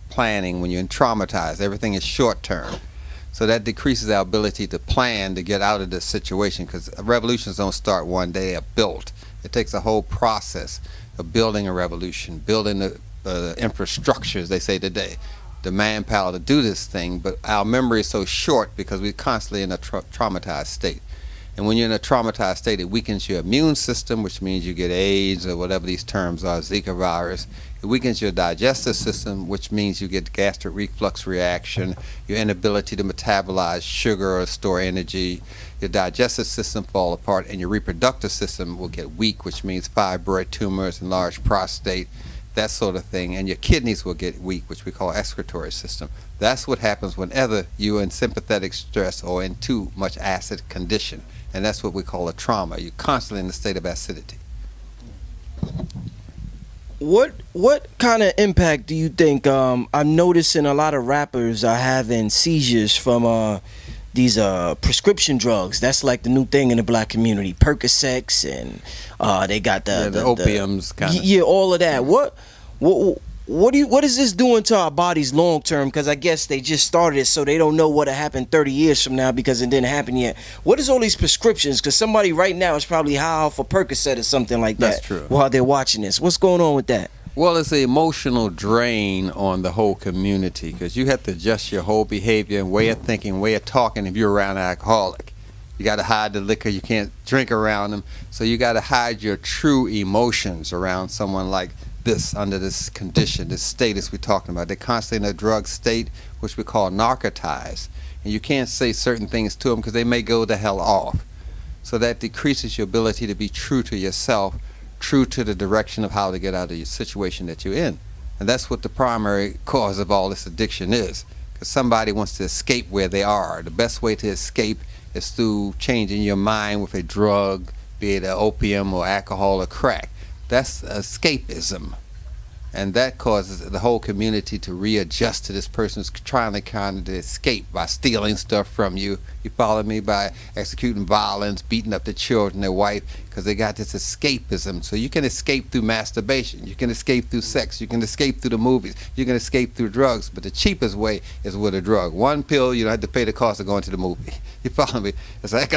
planning when you're traumatized. Everything is short term. So that decreases our ability to plan to get out of this situation, because revolutions don't start one day, they're built. It takes a whole process of building a revolution, building the infrastructure, as they say today, the manpower to do this thing. But our memory is so short because we're constantly in a traumatized state. And when you're in a traumatized state, it weakens your immune system, which means you get AIDS or whatever these terms are, Zika virus. It weakens your digestive system, which means you get gastric reflux reaction, your inability to metabolize sugar or store energy. Your digestive system fall apart, and your reproductive system will get weak, which means fibroid tumors, enlarged prostate, that sort of thing. And your kidneys will get weak, which we call excretory system. That's what happens whenever you're in sympathetic stress or in too much acid condition. And that's what we call a trauma. You're constantly in a state of acidity. What kind of impact do you think? I'm noticing a lot of rappers are having seizures from these prescription drugs. That's like the new thing in the black community. Percocets, and they got the opiums kind of. Yeah, all of that. What is this doing to our bodies long term? Because I guess they just started it, so they don't know what'll happen 30 years from now because it didn't happen yet. What is all these prescriptions? Because somebody right now is probably high off a Percocet or something like that. That's true. While they're watching this, what's going on with that? Well, it's an emotional drain on the whole community, because you have to adjust your whole behavior and way of thinking, way of talking if you're around an alcoholic. You got to hide the liquor. You can't drink around them. So you got to hide your true emotions around someone like this, under this condition, this status we're talking about. They're constantly in a drug state, which we call narcotized. And you can't say certain things to them because they may go the hell off. So that decreases your ability to be true to yourself, true to the direction of how to get out of your situation that you're in. And that's what the primary cause of all this addiction is. Because somebody wants to escape where they are. The best way to escape is through changing your mind with a drug, be it an opium or alcohol or crack. That's escapism. And that causes the whole community to readjust to this person who's trying to kind of escape by stealing stuff from you. You follow me? By executing violence, beating up the children, their wife, because they got this escapism. So you can escape through masturbation. You can escape through sex. You can escape through the movies. You can escape through drugs. But the cheapest way is with a drug. One pill, you don't have to pay the cost of going to the movie. You follow me? It's like